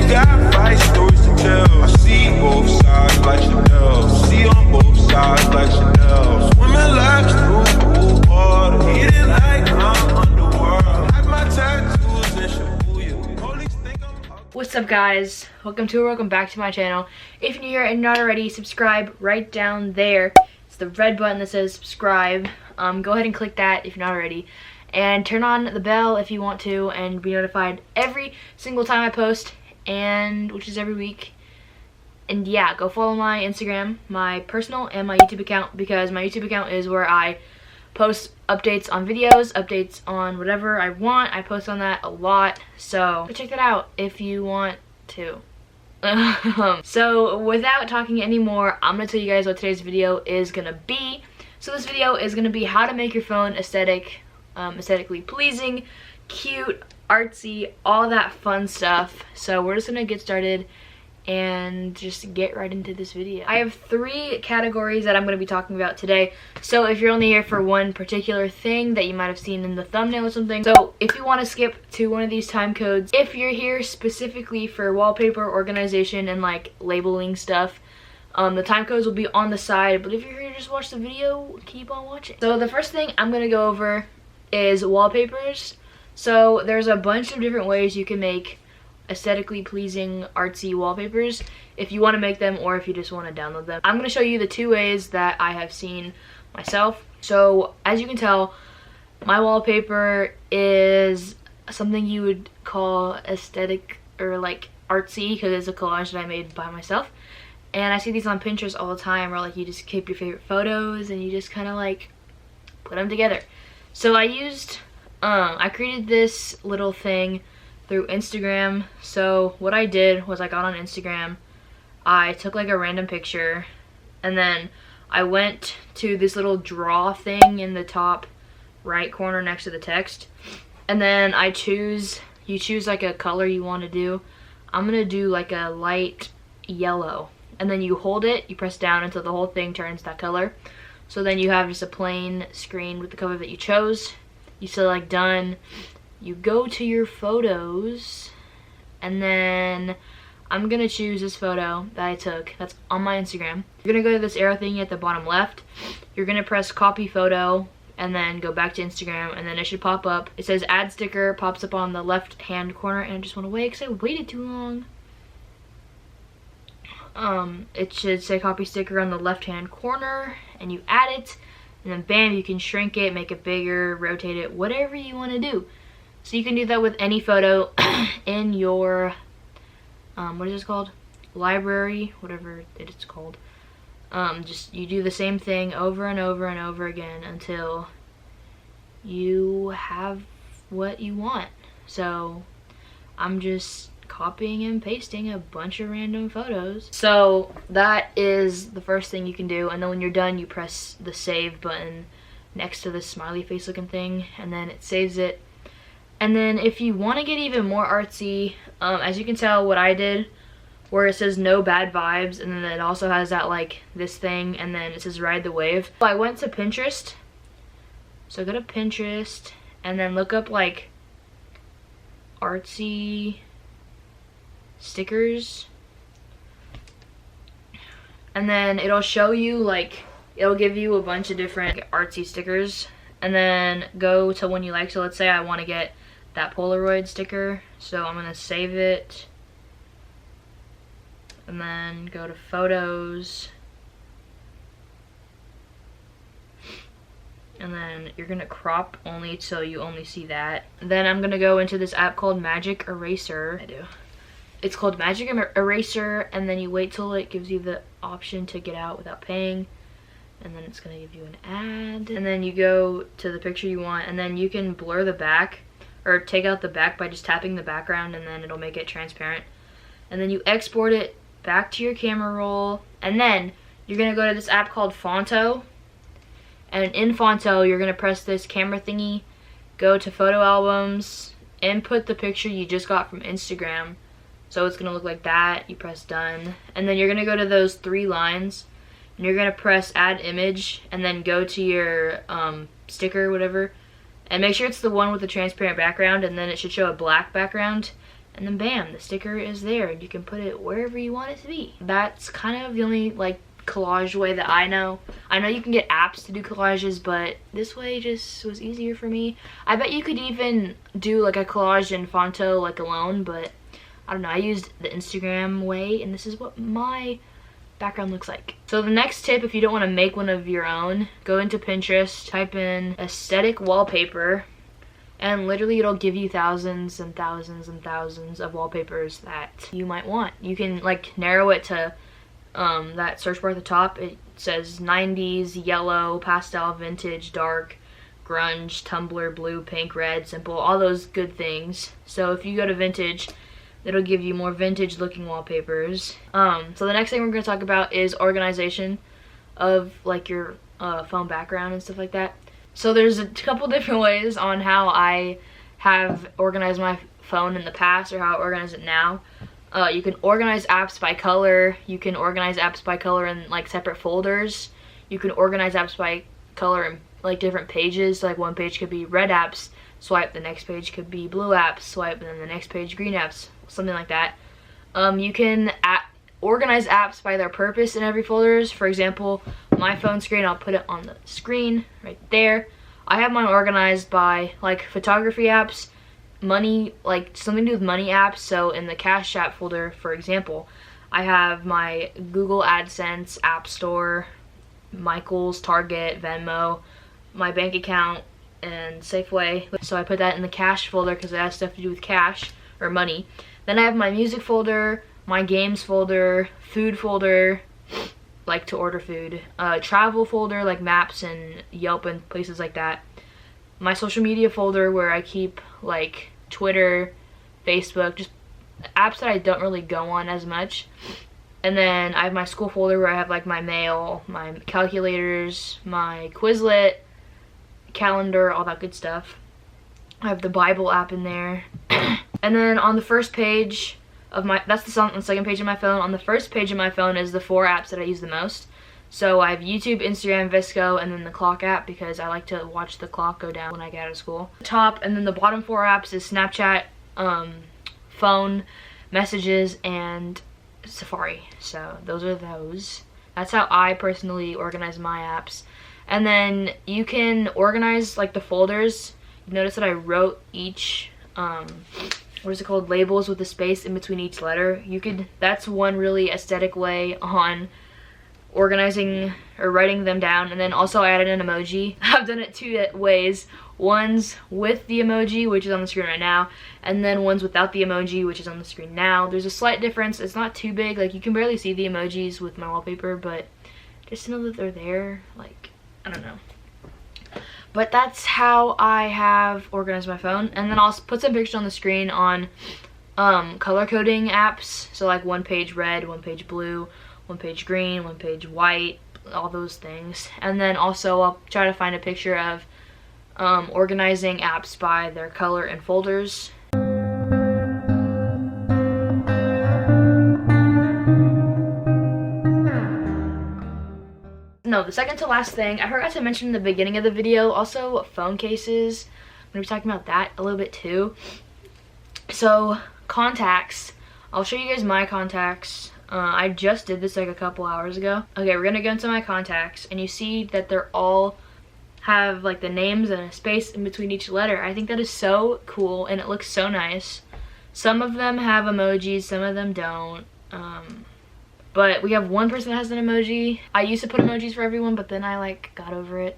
got five stories to tell. I see both sides like Chanel. See on both sides like Chanel. Swimming laps through cool water. Eating like I'm underworld. Have my tattoos and Shibuya. Police think I'm up. What's up, guys? Welcome back to my channel. If you're new here and not already, subscribe right down there. It's the red button that says subscribe. Go ahead and click that if you're not already. And turn on the bell if you want to and be notified every single time I post, and which is every week. And yeah, go follow my Instagram, my personal and my YouTube account, because my YouTube account is where I post updates on videos, updates on whatever I want. I post on that a lot, so go check that out if you want to. So without talking anymore, I'm gonna tell you guys what today's video is gonna be. So this video is gonna be how to make your phone aesthetically pleasing, cute, artsy, all that fun stuff. So we're just gonna get started and just get right into this video. I have 3 categories that I'm going to be talking about today. So if you're only here for one particular thing that you might have seen in the thumbnail or something, so if you want to skip to one of these time codes, if you're here specifically for wallpaper organization and like labeling stuff, the time codes will be on the side, but if you're here to just watch the video, keep on watching. So the first thing I'm going to go over is wallpapers. So there's a bunch of different ways you can make aesthetically pleasing artsy wallpapers if you want to make them or if you just want to download them. I'm going to show you the 2 ways that I have seen myself. So as you can tell, my wallpaper is something you would call aesthetic or like artsy because it's a collage that I made by myself. And I see these on Pinterest all the time, where like you just keep your favorite photos and you just kind of like put them together. So I created this little thing through Instagram. So what I did was I got on Instagram, I took like a random picture, and then I went to this little draw thing in the top right corner next to the text, and then you choose like a color you want to do. I'm gonna do like a light yellow, and then you hold it, you press down until the whole thing turns that color. So then you have just a plain screen with the color that you chose. You select done. You go to your photos, and then I'm gonna choose this photo that I took that's on my Instagram. You're gonna go to this arrow thing at the bottom left. You're gonna press copy photo and then go back to Instagram, and then it should pop up. It says add sticker, pops up on the left hand corner, and I just went away because I waited too long. It should say copy sticker on the left hand corner, and you add it, and then bam, you can shrink it, make it bigger, rotate it, whatever you want to do. So you can do that with any photo in your, what is this called? Library, whatever it's called. Just you do the same thing over and over and over again until you have what you want. So I'm just copying and pasting a bunch of random photos. So that is the first thing you can do, and then when you're done, you press the save button next to the smiley face looking thing, and then it saves it. And then if you want to get even more artsy, as you can tell what I did, where it says no bad vibes, and then it also has that like this thing, and then it says ride the wave. So I went to Pinterest. So go to Pinterest and then look up like artsy stickers. And then it'll show you like, it'll give you a bunch of different artsy stickers. And then go to one you like. So let's say I want to get that Polaroid sticker, so I'm gonna save it, and then go to photos, and then you're gonna crop only so you only see that. Then I'm gonna go into this app called Magic Eraser. It's called Magic Eraser, and then you wait till it gives you the option to get out without paying, and then it's gonna give you an ad, and then you go to the picture you want, and then you can blur the back or take out the back by just tapping the background, and then it'll make it transparent. And then you export it back to your camera roll, and then you're gonna go to this app called Fonto, and in Fonto you're gonna press this camera thingy, go to photo albums, input the picture you just got from Instagram, so it's gonna look like that. You press done, and then you're gonna go to those 3 lines, and you're gonna press add image, and then go to your sticker, whatever, and make sure it's the one with the transparent background, and then it should show a black background, and then bam, the sticker is there and you can put it wherever you want it to be. That's kind of the only like collage way that I know. I know you can get apps to do collages, but this way just was easier for me. I bet you could even do like a collage in Fonto like alone, but I don't know, I used the Instagram way and this is what my background looks like. So the next tip, if you don't want to make one of your own, go into Pinterest, type in aesthetic wallpaper, and literally it'll give you thousands and thousands and thousands of wallpapers that you might want. You can like narrow it to that search bar at the top. It says 90s, yellow, pastel, vintage, dark, grunge, Tumblr, blue, pink, red, simple, all those good things. So if you go to vintage, it'll give you more vintage looking wallpapers. So the next thing we're going to talk about is organization of like your phone background and stuff like that. So there's a couple different ways on how I have organized my phone in the past or how I organize it now. You can organize apps by color. You can organize apps by color in like separate folders. You can organize apps by color in like different pages. So, like one page could be red apps, swipe, the next page could be blue apps, swipe, and then the next page green apps, something like that. You can organize apps by their purpose in every folders. For example, my phone screen, I'll put it on the screen right there. I have mine organized by like photography apps, money, like something to do with money apps. So in the Cash App folder, for example, I have my Google AdSense, App Store, Michaels, Target, Venmo, my bank account, and Safeway. So I put that in the cash folder because it has stuff to do with cash or money. Then I have my music folder, my games folder, food folder, like to order food, travel folder like maps and Yelp and places like that, my social media folder where I keep like Twitter, Facebook, just apps that I don't really go on as much. And then I have my school folder where I have like my mail, my calculators, my Quizlet, calendar, all that good stuff. I have the Bible app in there. And then on the first page of my, that's the second page of my phone. On the first page of my phone is the 4 apps that I use the most. So I have YouTube, Instagram, VSCO, and then the clock app because I like to watch the clock go down when I get out of school. Top, and then the bottom 4 apps is Snapchat, phone, messages, and Safari. So those are those. That's how I personally organize my apps. And then you can organize like the folders. You notice that I wrote each what is it called, labels with a space in between each letter. You could, that's one really aesthetic way on organizing or writing them down. And then also I added an emoji. I've done it 2 ways. One's with the emoji, which is on the screen right now, and then one's without the emoji, which is on the screen now. There's a slight difference. It's not too big. Like you can barely see the emojis with my wallpaper, but just to know that they're there, like, I don't know. But that's how I have organized my phone. And then I'll put some pictures on the screen on color coding apps. So like one page red, one page blue, one page green, one page white, all those things. And then also I'll try to find a picture of organizing apps by their color and folders. No, the second to last thing, I forgot to mention in the beginning of the video, also phone cases. I'm going to be talking about that a little bit too. So, contacts. I'll show you guys my contacts. I just did this like a couple hours ago. Okay, we're going to go into my contacts, and you see that they're all have like the names and a space in between each letter. I think that is so cool, and it looks so nice. Some of them have emojis, some of them don't. But we have one person that has an emoji. I used to put emojis for everyone, but then I like got over it.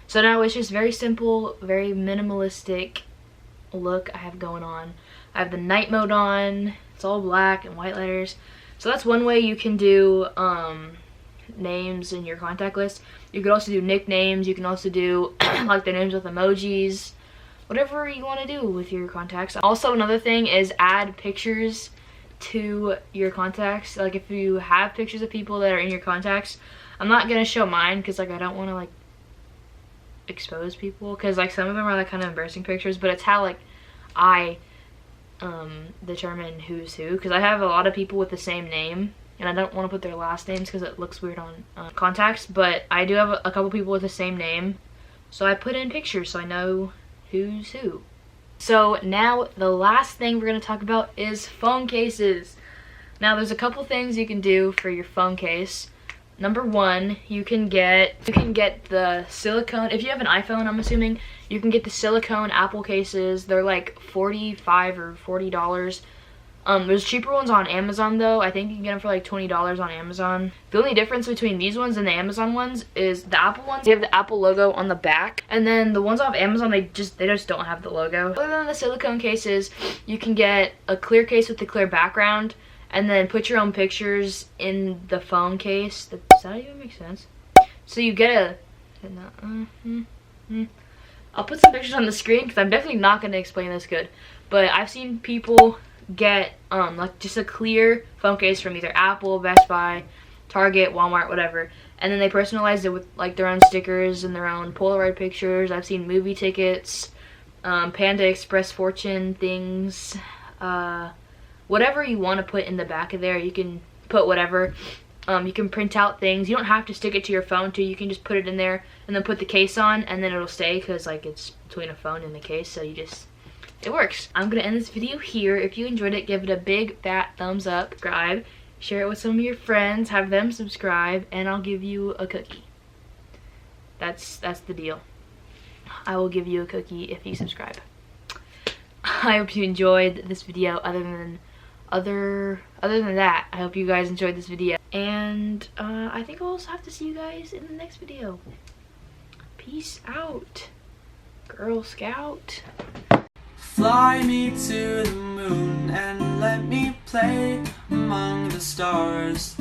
So now it's just very simple, very minimalistic look I have going on. I have the night mode on. It's all black and white letters. So that's one way you can do names in your contact list. You could also do nicknames. You can also do like the names with emojis. Whatever you want to do with your contacts. Also, another thing is add pictures to your contacts. Like if you have pictures of people that are in your contacts, I'm not gonna show mine because like I don't want to like expose people, because like some of them are like kind of embarrassing pictures, but it's how like I determine who's who, because I have a lot of people with the same name and I don't want to put their last names because it looks weird on contacts, but I do have a couple people with the same name, so I put in pictures so I know who's who. So now the last thing we're going to talk about is phone cases. Now there's a couple things you can do for your phone case. Number one, you can get the silicone. If you have an iPhone, I'm assuming, you can get the silicone Apple cases. They're like $45 or $40. There's cheaper ones on Amazon though. I think you can get them for like $20 on Amazon. The only difference between these ones and the Amazon ones is the Apple ones, they have the Apple logo on the back, and then the ones off Amazon, they just don't have the logo. Other than the silicone cases, you can get a clear case with a clear background, and then put your own pictures in the phone case. Does that even make sense? So you get I'll put some pictures on the screen because I'm definitely not going to explain this good. But I've seen people get like just a clear phone case from either Apple, Best Buy, Target, Walmart, whatever. And then they personalize it with like their own stickers and their own Polaroid pictures. I've seen movie tickets, Panda Express fortune things, whatever you want to put in the back of there, you can put whatever. You can print out things. You don't have to stick it to your phone too. You can just put it in there and then put the case on, and then it'll stay because like it's between a phone and the case, so it works. I'm gonna end this video here. If you enjoyed it, give it a big fat thumbs up, subscribe, share it with some of your friends, have them subscribe, and I'll give you a cookie. That's the deal. I will give you a cookie if you subscribe. I hope you enjoyed this video. Other than that, I hope you guys enjoyed this video. And I think I'll also have to see you guys in the next video. Peace out, Girl Scout. Fly me to the moon and let me play among the stars.